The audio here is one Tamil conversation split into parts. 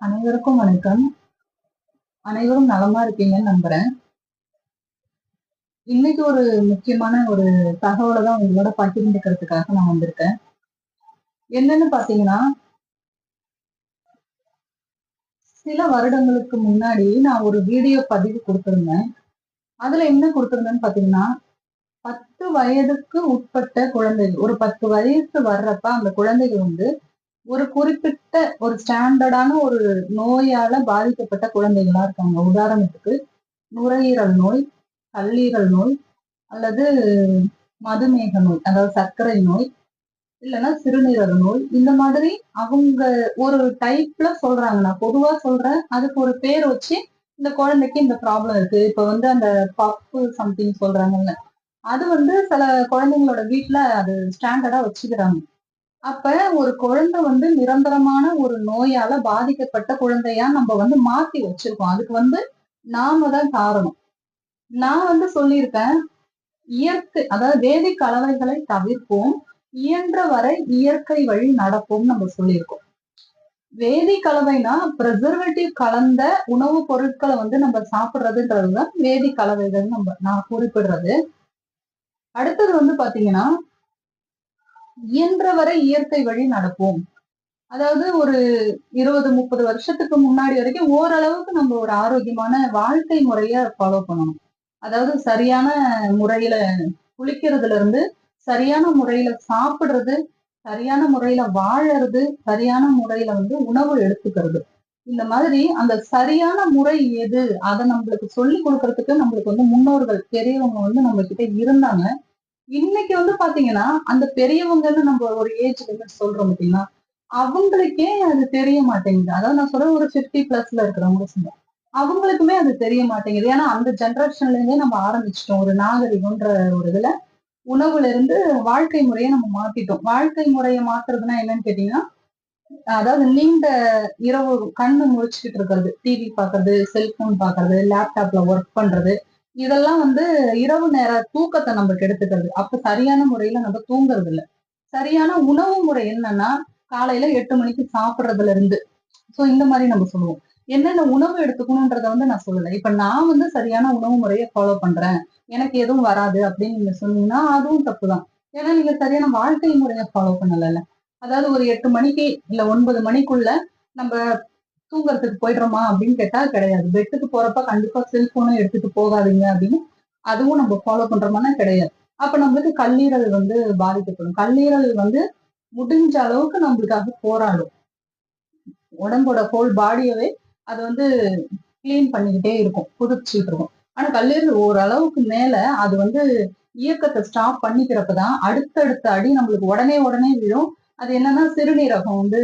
அனைவருக்கும் வணக்கம். அனைவரும் நலமா இருக்கீங்கன்னு நம்புறேன். இன்னைக்கு ஒரு முக்கியமான ஒரு தகவல தான் உங்களோட பகிர்ந்துக்கிறதுக்காக நான் வந்திருக்கேன். என்னன்னு பார்த்தீங்கன்னா, சில வருடங்களுக்கு முன்னாடி நான் ஒரு வீடியோ பதிவு குடுத்திருந்தேன். அதுல என்ன குடுத்திருந்தேன்னு பார்த்தீங்கன்னா, 10 வயதுக்கு உட்பட்ட குழந்தைகள், ஒரு 10 வயசு வர்றப்ப அந்த குழந்தைகள் வந்து ஒரு குறிப்பிட்ட ஒரு ஸ்டாண்டர்டான ஒரு நோயால பாதிக்கப்பட்ட குழந்தைகளா இருக்காங்க. உதாரணத்துக்கு நுரையீரல் நோய், கல்லீரல் நோய் அல்லது மதுமேக நோய், அதாவது சர்க்கரை நோய், இல்லன்னா சிறுநீரக நோய். இந்த மாதிரி அவங்க ஒரு டைப்ல சொல்றாங்க. நான் பொதுவா சொல்றேன். அதுக்கு ஒரு பேர் வச்சு, இந்த குழந்தைக்கு இந்த ப்ராப்ளம் இருக்கு. இப்ப வந்து அந்த பஃப் சம்திங் சொல்றாங்கல்ல. அது வந்து சில குழந்தைங்களோட வீட்ல அது ஸ்டாண்டர்டா வச்சுக்கிறாங்க. அப்ப ஒரு குழந்தை வந்து நிரந்தரமான ஒரு நோயால பாதிக்கப்பட்ட குழந்தையா நம்ம வந்து மாத்தி வச்சிருக்கோம். அதுக்கு வந்து நாம தான் காரணம். நான் வந்து சொல்லியிருக்கேன். அதாவது வேதிக் கலவைகளை தவிர்ப்போம். இயன்ற வரை இயற்கை வழி நடப்போம்னு நம்ம சொல்லியிருக்கோம். வேதி கலவைனா பிரிசர்வேட்டிவ் கலந்த உணவுப் பொருட்களை வந்து நம்ம சாப்பிடுறதுன்றதுதான் வேதி கலவைகள் நான் குறிப்பிடுறது. அடுத்தது வந்து பாத்தீங்கன்னா, இயன்ற வரை இயற்கை வழி நடப்போம். அதாவது ஒரு 20, 30 வருஷத்துக்கு முன்னாடி வரைக்கும் ஓரளவுக்கு நம்ம ஒரு ஆரோக்கியமான வாழ்க்கை முறைய ஃபாலோ பண்ணணும். அதாவது சரியான முறையில குளிக்கிறதுல இருந்து, சரியான முறையில சாப்பிடுறது, சரியான முறையில வாழறது, சரியான முறையில வந்து உணவு எடுத்துக்கிறது. இந்த மாதிரி அந்த சரியான முறை எது? அத நம்மளுக்கு சொல்லிக் குடுக்கறதுக்கு நம்மளுக்கு வந்து முன்னோர்கள், பெரியவங்க வந்து நம்ம கிட்ட இருந்தாங்க. இன்னைக்கு வந்து பாத்தீங்கன்னா, அந்த பெரியவங்கன்னு நம்ம ஒரு ஏஜ் லிமிட் சொல்றோம் பாத்தீங்களா? அவங்களுக்கே அது தெரிய மாட்டேங்குது. அதாவது நான் சொல்றது ஒரு 50 பிளஸ்ல இருக்கிறவங்க சொல்றேன். அவங்களுக்குமே அது தெரிய மாட்டேங்குது. ஏன்னா அந்த ஜெனரேஷன்ல இருந்தே நம்ம ஆரம்பிச்சுட்டோம். ஒரு நாகரிகம்ன்ற ஒரு இதுல. உணவுல இருந்து வாழ்க்கை முறைய நம்ம மாத்திட்டோம். வாழ்க்கை முறைய மாத்துறதுன்னா என்னன்னு கேட்டீங்கன்னா, அதாவது நீண்ட இரவு கண்ணு முழிச்சுக்கிட்டு இருக்கிறது. டிவி பாக்குறது, செல்போன் பாக்குறது, லேப்டாப்ல ஒர்க் பண்றது. இதெல்லாம் வந்து இரவு நேர தூக்கத்த நம்ம கெடுத்துக்கிறது. அப்ப சரியான முறையில நம்ம தூங்குறது இல்ல. சரியான உணவு முறை என்னன்னா, காலையில 8 மணிக்கு சாப்பிடுறதுல இருந்து சோ இந்த மாரி நம்ம சொல்லுவோம். என்னென்ன உணவு எடுத்துக்கணும்ன்றத வந்து நான் சொல்லல. இப்ப நான் வந்து சரியான உணவு முறைய ஃபாலோ பண்றேன். எனக்கு எதுவும் வராது அப்படின்னு நீங்க சொன்னீங்கன்னா, அதுவும் தப்புதான். ஏன்னா நீங்க சரியான வாழ்க்கை முறைய ஃபாலோ பண்ணலல்ல. அதாவது ஒரு 8 மணிக்கு இல்ல 9 மணிக்குள்ள நம்ப தூங்குறதுக்கு போயிடுறோமா அப்படின்னு கேட்டா கிடையாது. பெட்டுக்கு போறப்ப கண்டிப்பா செல்போனும் எடுத்துட்டு போகாதீங்க அப்படின்னு அதுவும் நம்ம ஃபாலோ பண்றோமான்னா கிடையாது. அப்ப நம்மளுக்கு கல்லீரல் வந்து பாதிக்கப்படும். கல்லீரல் வந்து முடிஞ்ச அளவுக்கு நம்மளுக்காக போராடும். உடம்போட ஹோல் பாடியவே அது வந்து கிளீன் பண்ணிக்கிட்டே இருக்கும். புதுப்பிச்சுட்டு இருக்கும். ஆனா கல்லீரல் ஓரளவுக்கு மேல அது வந்து இயக்கத்த ஸ்டாப் பண்ணிக்கிறப்பதான் அடுத்தடுத்த அடி நம்மளுக்கு உடனே உடனே விழும். அது என்னன்னா சிறுநீரகம் வந்து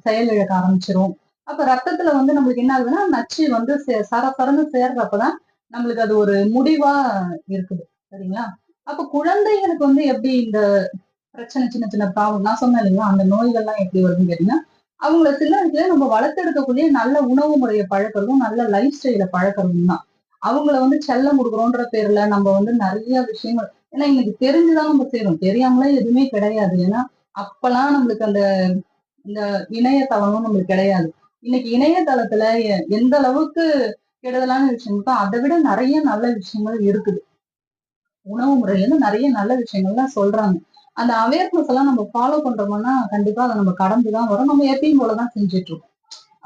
செயலிழக்க ஆரம்பிச்சிரும். அப்ப ரத்தத்துல வந்து நம்மளுக்கு என்ன ஆகுதுன்னா, நச்சு வந்து சரசரன்னு சேர்றப்பதான் நம்மளுக்கு அது ஒரு முடிவா இருக்குது. சரிங்களா? அப்ப குழந்தைகளுக்கு வந்து எப்படி இந்த பிரச்சனை சின்ன சின்ன ப்ராப்ளம் நான் சொன்னேன் இல்லைங்களா? அந்த நோய்கள்லாம் எப்படி வருதுன்னு கேட்டீங்கன்னா, அவங்கள சின்ன வயசுலயே நம்ம வளர்த்தெடுக்கக்கூடிய நல்ல உணவு முறைய பழக்கறதும், நல்ல லைஃப் ஸ்டைல பழக்கறதும் தான். அவங்கள வந்து செல்லம் குடுக்குறோன்ற பேர்ல நம்ம வந்து நெறைய விஷயங்கள் ஏன்னா இன்னைக்கு தெரிஞ்சுதான் நம்ம செய்றோம். தெரியாமலே எதுவுமே கிடையாது. ஏன்னா, அப்பலாம் நம்மளுக்கு அந்த இந்த இணையதளமும் நம்மளுக்கு கிடையாது. இன்னைக்கு இணையதளத்துல எந்த அளவுக்கு கெடுதலான விஷயம் இருக்கோ, அத விட நெறைய நல்ல விஷயங்கள் இருக்குது. உணவு முறையில இருந்து நெறைய நல்ல விஷயங்கள்லாம் சொல்றாங்க. அந்த அவேர்னஸ் எல்லாம் நம்ம ஃபாலோ பண்றோம்னா, கண்டிப்பா அத நம்ம கடந்து தான் வரோம். நம்ம எப்பயும் போல தான் செஞ்சுட்டு இருக்கோம்.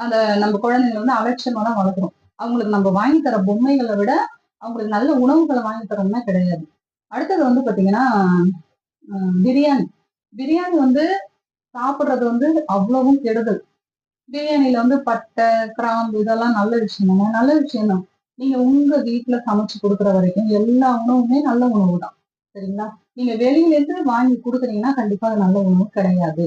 அந்த நம்ம குழந்தைங்கள வந்து அலட்சியமா தான் வளர்க்குறோம். அவங்களுக்கு நம்ம வாங்கி தர பொம்மைகள விட, அவங்களுக்கு நல்ல உணவுகள வாங்கி தரோம்னா கிடையாது. அடுத்தது வந்து பாத்தீங்கன்னா, பிரியாணி. பிரியாணி வந்து சாப்பிடுறது வந்து அவ்வளவும் கெடுதல். பிரியாணில வந்து பட்டை, கிராம்பு இதெல்லாம் நல்ல விஷயம் தானே. நல்ல விஷயம் தான். நீங்க உங்க வீட்ல சமைச்சு குடுக்குற வரைக்கும் எல்லா உணவுமே நல்ல உணவு தான். சரிங்களா? நீங்க வெளியில இருந்து வாங்கி குடுக்குறீங்கன்னா, கண்டிப்பா அது நல்ல உணவு கிடையாது.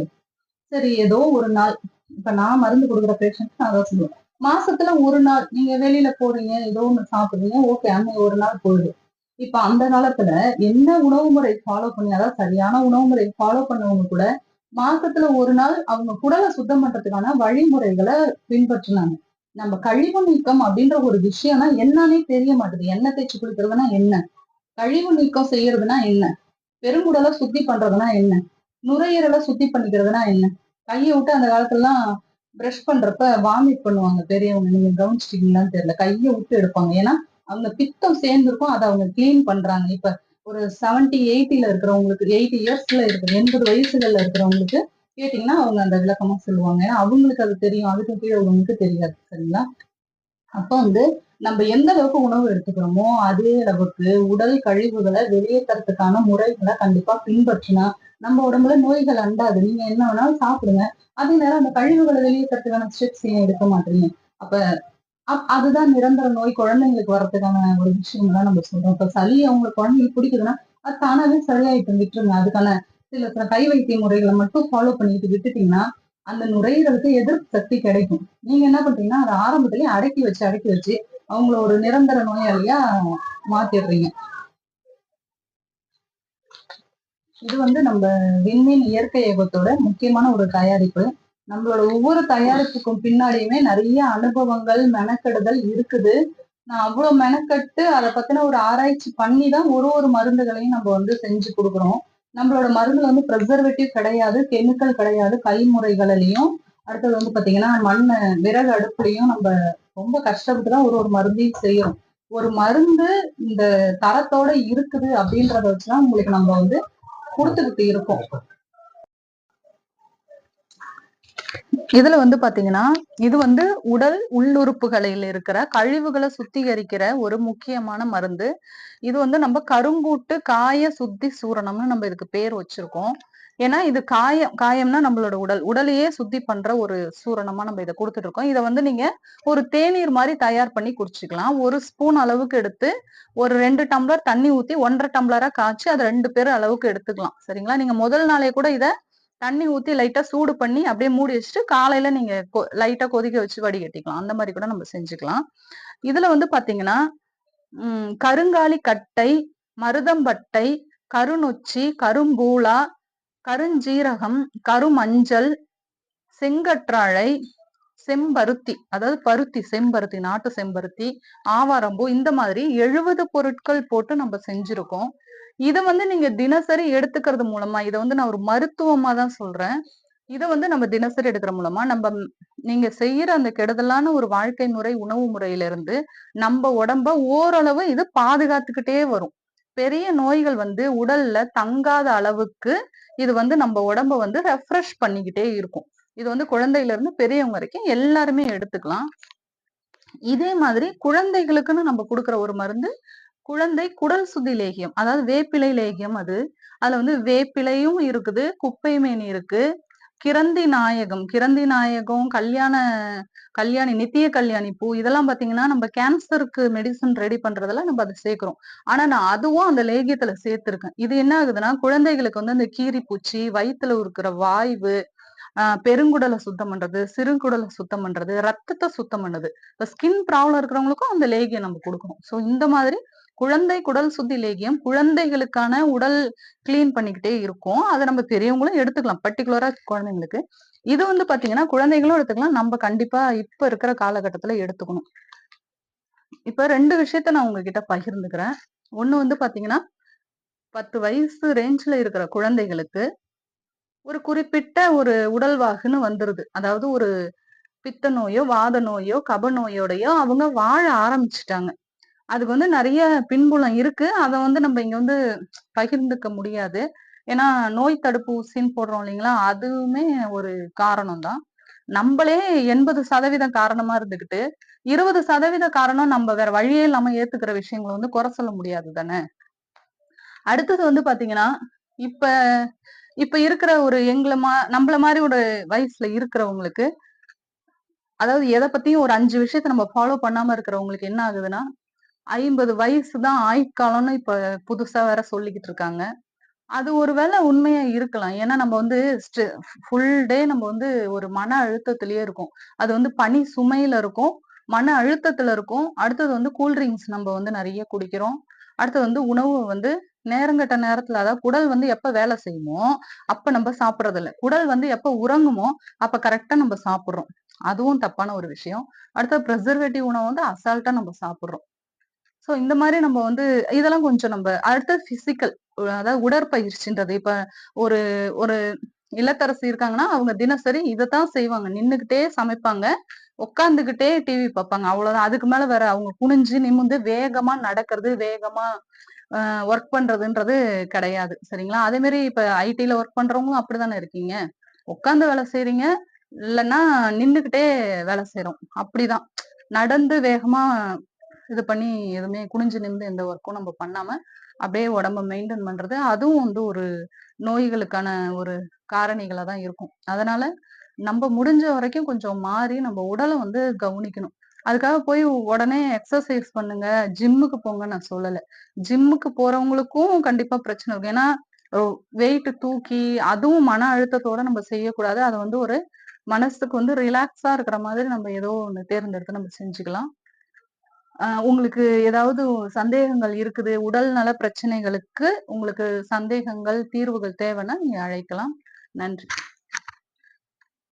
சரி ஏதோ ஒரு நாள், இப்ப நான் மருந்து குடுக்குற பேஷண்ட்க்கு நான் அதான் சொல்லுவேன். மாசத்துல 1 நாள் நீங்க வெளியில போறீங்க, ஏதோ ஒண்ணு சாப்பிடுறீங்க, ஓகே. அன்னைக்கு 1 நாள் போகுது. இப்ப அந்த காலத்துல என்ன உணவு முறை ஃபாலோ பண்ணி அதாவது சரியான உணவு முறை ஃபாலோ பண்ணவங்க கூட மாசத்துல 1 நாள் அவங்க குடல சுத்தம் பண்றதுக்கான வழிமுறைகள பின்பற்றுனாங்க. நம்ம கழிவு நீக்கம் அப்படின்ற ஒரு விஷயம்னா என்னன்னே தெரிய மாட்டுது. எண்ணெய் தேய்ச்சு குளிக்கிறதுனா என்ன? கழிவு நீக்கம் செய்யறதுனா என்ன? பெருங்குடல சுத்தி பண்றதுனா என்ன? நுரையீரல சுத்தி பண்ணிக்கிறதுனா என்ன? கைய விட்டு அந்த காலத்துலலாம் பிரஷ் பண்றப்ப வாமிட் பண்ணுவாங்க பெரியவங்க. நீங்க கவனிச்சிட்டீங்களான்னு தெரியல. கைய விட்டு எடுப்பாங்க. ஏன்னா அந்த பித்தம் சேர்ந்திருக்கும். அதை அவங்க கிளீன் பண்றாங்க. இப்ப ஒரு 70, 80ல இருக்கிறவங்களுக்கு, 80 இயர்ஸ்ல இருக்கிற 80 வயசுகள்ல இருக்கிறவங்களுக்கு கேட்டீங்கன்னா அவங்க அந்த விளக்கமா சொல்லுவாங்க. ஏன்னா அவங்களுக்கு அது தெரியும். அதுக்கு கீழே உள்ளவங்களுக்கு தெரியாது. சரிங்களா? அப்ப வந்து நம்ம எந்த அளவுக்கு உணவு எடுத்துக்கிறோமோ அதே அளவுக்கு உடல் கழிவுகளை வெளியேற்றத்துக்கான முறைகளை கண்டிப்பா பின்பற்றினா நம்ம உடம்புல நோய்கள் அண்டாது. நீங்க என்ன வேணாலும் சாப்பிடுங்க. அதே நேரம் அந்த கழிவுகளை வெளியேற்றத்துக்கான ஸ்டெப்ஸ் ஏன் எடுக்க மாட்டீங்க? அப்ப அதுதான் நிரந்தர நோய் குழந்தைங்களுக்கு வர்றதுக்கான ஒரு விஷயம் தான் நம்ம சொல்றோம். இப்ப சளி அவங்களுக்கு குழந்தைங்களுக்கு பிடிக்குதுன்னா அது தானாவே சரியாயிட்டு விட்டுருங்க. அதுக்கான சில கை வைத்திய முறைகளை மட்டும் ஃபாலோ பண்ணிட்டு விட்டுட்டீங்கன்னா அந்த நுரையீரலுக்கு எதிர்ப்பு சக்தி கிடைக்கும். நீங்க என்ன பண்றீங்கன்னா அதை ஆரம்பத்திலேயே அடக்கி வச்சு அவங்கள ஒரு நிரந்தர நோயாளியா மாத்திடுறீங்க. இது வந்து நம்ம விண்மீன் இயற்கை ஏகத்தோட முக்கியமான ஒரு தயாரிப்பு. நம்மளோட ஒவ்வொரு தயாரிப்புக்கும் பின்னாடியுமே நிறைய அனுபவங்கள், மெனக்கெடுதல் இருக்குது. நான் அவ்வளவு மெனக்கட்டு அதை பத்தின ஒரு ஆராய்ச்சி பண்ணி தான் ஒரு மருந்துகளையும் நம்ம வந்து செஞ்சு கொடுக்குறோம். நம்மளோட மருந்துல வந்து ப்ரிசர்வேட்டிவ் கிடையாது, கெமிக்கல் கிடையாது. கைமுறைகளிலையும் அடுத்தது வந்து பாத்தீங்கன்னா விறகு அடுப்புலையும் நம்ம ரொம்ப கஷ்டப்பட்டு தான் ஒரு மருந்தையும் செய்யறோம். ஒரு மருந்து இந்த தரத்தோட இருக்குது அப்படின்றத வச்சுதான் உங்களுக்கு நம்ம வந்து கொடுத்துக்கிட்டு இருக்கோம். இதுல வந்து பாத்தீங்கன்னா இது வந்து உடல் உள்ளுறுப்புகளில் இருக்கிற கழிவுகளை சுத்திகரிக்கிற ஒரு முக்கியமான மருந்து. இது வந்து நம்ம கரும்பூட்டு காய சுத்தி சூரணம்னு நம்ம இதுக்கு பேர் வச்சிருக்கோம். ஏன்னா இது காயம்னா நம்மளோட உடலையே சுத்தி பண்ற ஒரு சூரணமா நம்ம இதை கொடுத்துட்டு இருக்கோம். இதை வந்து நீங்க ஒரு தேநீர் மாதிரி தயார் பண்ணி குடிச்சுக்கலாம். 1 ஸ்பூன் அளவுக்கு எடுத்து ஒரு 2 டம்ளர் தண்ணி ஊத்தி 1.5 டம்ளரா காய்ச்சி அதை 2 பேர் அளவுக்கு எடுத்துக்கலாம். சரிங்களா? நீங்க முதல் நாளே கூட இதை தண்ணி ஊத்தி லைட்டா சூடு பண்ணி அப்படியே மூடி வச்சுட்டு காலையில நீங்க லைட்டா கொதிக்க வச்சு வடிகட்டிக்கலாம். அந்த மாதிரி கூட நம்ம செஞ்சுக்கலாம். இதுல வந்து பாத்தீங்கன்னா கருங்காலி கட்டை, மருதம்பட்டை, கருநொச்சி, கரும்பூளா, கருஞ்சீரகம், கருமஞ்சள், செங்கற்றாழை, செம்பருத்தி, அதாவது பருத்தி, செம்பருத்தி, நாட்டு செம்பருத்தி, ஆவாரம்பூ, இந்த மாதிரி 70 பொருட்கள் போட்டு நம்ம செஞ்சிருக்கோம். இதை வந்து நீங்க தினசரி எடுத்துக்கிறது மூலமா, இதை வந்து நான் ஒரு மருத்துவமா தான் சொல்றேன். இதை வந்து நம்ம தினசரி எடுக்கிற மூலமா நீங்க செய்யற அந்த கெடுதலான ஒரு வாழ்க்கை முறை, உணவு முறையில இருந்து நம்ம உடம்ப ஓரளவு இது பாதுகாத்துக்கிட்டே வரும். பெரிய நோய்கள் வந்து உடல்ல தங்காத அளவுக்கு இது வந்து நம்ம உடம்ப வந்து ரெஃப்ரெஷ் பண்ணிக்கிட்டே இருக்கும். இது வந்து குழந்தையில இருந்து பெரியவங்க வரைக்கும் எல்லாருமே எடுத்துக்கலாம். இதே மாதிரி குழந்தைகளுக்குன்னு நம்ம கொடுக்குற ஒரு மருந்து குழந்தை குடல் சுத்தி லேகியம், அதாவது வேப்பிலை லேகியம். அதுல வந்து வேப்பிலையும் இருக்குது, குப்பை மேனி இருக்கு, கிரந்தி நாயகம், கல்யாணி, நித்திய கல்யாணி பூ, இதெல்லாம் பாத்தீங்கன்னா நம்ம கேன்சருக்கு மெடிசன் ரெடி பண்றதுல நம்ம அதை சேர்க்கிறோம். ஆனா நான் அதுவும் அந்த லேகியத்துல சேர்த்திருக்கேன். இது என்ன ஆகுதுன்னா குழந்தைகளுக்கு வந்து அந்த கீரி பூச்சி, வயிற்றுல இருக்கிற வாய்வு, பெருங்குடலை சுத்தம் பண்றது, சிறுகுடலை சுத்தம் பண்றது, ரத்தத்தை சுத்தம் பண்ணுது. இப்ப ஸ்கின் ப்ராப்ளம் இருக்கிறவங்களுக்கும் அந்த லேகியம் நம்ம கொடுக்கணும். சோ இந்த மாதிரி குழந்தை குடல் சுத்தி லேகியம் குழந்தைகளுக்கான உடல் கிளீன் பண்ணிக்கிட்டே இருக்கும். அதை நம்ம பெரியவங்களும் எடுத்துக்கலாம், பர்டிகுலரா குழந்தைங்களுக்கு. இது வந்து பாத்தீங்கன்னா குழந்தைகளும் எடுத்துக்கலாம். நம்ம கண்டிப்பா இப்ப இருக்கிற காலகட்டத்துல எடுத்துக்கணும். இப்ப 2 விஷயத்த நான் உங்ககிட்ட பகிர்ந்துக்கிறேன். ஒண்ணு வந்து பாத்தீங்கன்னா 10 வயசு ரேஞ்ச்ல இருக்கிற குழந்தைகளுக்கு ஒரு குறிப்பிட்ட ஒரு உடல்வாகுன்னு வந்துருது. அதாவது ஒரு பித்த நோயோ, வாத நோயோ, கப நோயோடையோ அவங்க வாழ ஆரம்பிச்சுட்டாங்க. அதுக்கு வந்து நிறைய பின்புலம் இருக்கு. அதை வந்து நம்ம இங்க வந்து பகிர்ந்துக்க முடியாது. ஏன்னா நோய் தடுப்பூசின்னு போடுறோம் இல்லைங்களா? அதுவுமே ஒரு காரணம் தான். நம்மளே 80% காரணமா இருந்துகிட்டு 20% காரணம் நம்ம வேற வழியே இல்லாம ஏத்துக்கிற விஷயங்களை வந்து குறை சொல்ல முடியாது தானே. அடுத்தது வந்து பாத்தீங்கன்னா இப்ப இப்ப இருக்கிற ஒரு நம்மள மாதிரி ஒரு வயசுல இருக்கிறவங்களுக்கு, அதாவது எதை பத்தியும் ஒரு 5 விஷயத்த நம்ம ஃபாலோ பண்ணாம இருக்கிறவங்களுக்கு என்ன ஆகுதுன்னா 50 வயசு தான் ஆயுட்காலம்னு இப்ப புதுசா வேற சொல்லிக்கிட்டு இருக்காங்க. அது ஒருவேளை உண்மையா இருக்கலாம். ஏன்னா நம்ம வந்து ஃபுல் டே நம்ம வந்து ஒரு மன அழுத்தத்திலேயே இருக்கும். அது வந்து பணி சுமையில இருக்கும், மன அழுத்தத்துல இருக்கும். அடுத்தது வந்து கூல்ட்ரிங்க்ஸ் நம்ம வந்து நிறைய குடிக்கிறோம். அடுத்தது வந்து உணவு வந்து நேரங்கட்ட நேரத்துல, அதாவது குடல் வந்து எப்ப வேலை செய்யுமோ அப்ப நம்ம சாப்பிடுறது இல்ல. குடல் வந்து எப்ப உறங்குமோ அப்ப கரெக்டா நம்ம சாப்பிடுறோம். அதுவும் தப்பான ஒரு விஷயம். அடுத்தது ப்ரிசர்வேட்டிவ் உணவு வந்து அசால்ட்டா நம்ம சாப்பிடுறோம். சோ இந்த மாதிரி நம்ம வந்து இதெல்லாம் கொஞ்சம் நம்ம அடுத்து பிசிக்கல், அதாவது உடற்பயிற்சின்றது. இப்ப ஒரு ஒரு இல்லத்தரசி இருக்காங்கன்னா, அவங்க தினசரி இதத்தான் செய்வாங்க. நின்னுகிட்டே சமைப்பாங்க. உட்கார்ந்துகிட்டே டிவி பார்ப்பாங்க. அவ்வளவுதான். அதுக்கு மேல வேற அவங்க குனிஞ்சு, நிமிர்ந்து வேகமா நடக்கிறது, வேகமா ஒர்க் பண்றதுன்றது கிடையாது. சரிங்களா? அதே மாரி இப்ப ஐடில ஒர்க் பண்றவங்களும் அப்படித்தானே இருக்கீங்க. உட்கார்ந்து வேலை செய்றீங்க. இல்லன்னா நின்னுகிட்டே வேலை செய்றோம். அப்படிதான். நடந்து வேகமா இது பண்ணி எதுவுமே குனிஞ்சு நிமிர்ந்து எந்த ஒர்க்கும் நம்ம பண்ணாம, அப்படியே உடம்ப மெயின்டெயின் பண்றது, அதுவும் வந்து ஒரு நோய்களுக்கான ஒரு காரணிகளா தான் இருக்கும். அதனால நம்ப முடிஞ்ச வரைக்கும் கொஞ்சம் மாறி நம்ம உடல வந்து கவனிக்கணும். அதுக்காக போய் உடனே எக்ஸர்சைஸ் பண்ணுங்க, ஜிம்முக்கு போங்கன்னு நான் சொல்லல. ஜிம்முக்கு போறவங்களுக்கும் கண்டிப்பா பிரச்சனை இருக்கும். ஏன்னா, ஒ வெயிட் தூக்கி அதுவும் மன அழுத்தத்தோட நம்ம செய்யக்கூடாது. அத வந்து ஒரு மனசுக்கு வந்து ரிலாக்ஸா இருக்கிற மாதிரி நம்ம ஏதோ ஒண்ணு தேர்ந்தெடுத்து நம்ம செஞ்சுக்கலாம். உங்களுக்கு ஏதாவது சந்தேகங்கள் இருக்குது, உடல் நல பிரச்சனைகளுக்கு உங்களுக்கு சந்தேகங்கள், தீர்வுகள் தேவைன்னா நீங்க அழைக்கலாம். நன்றி.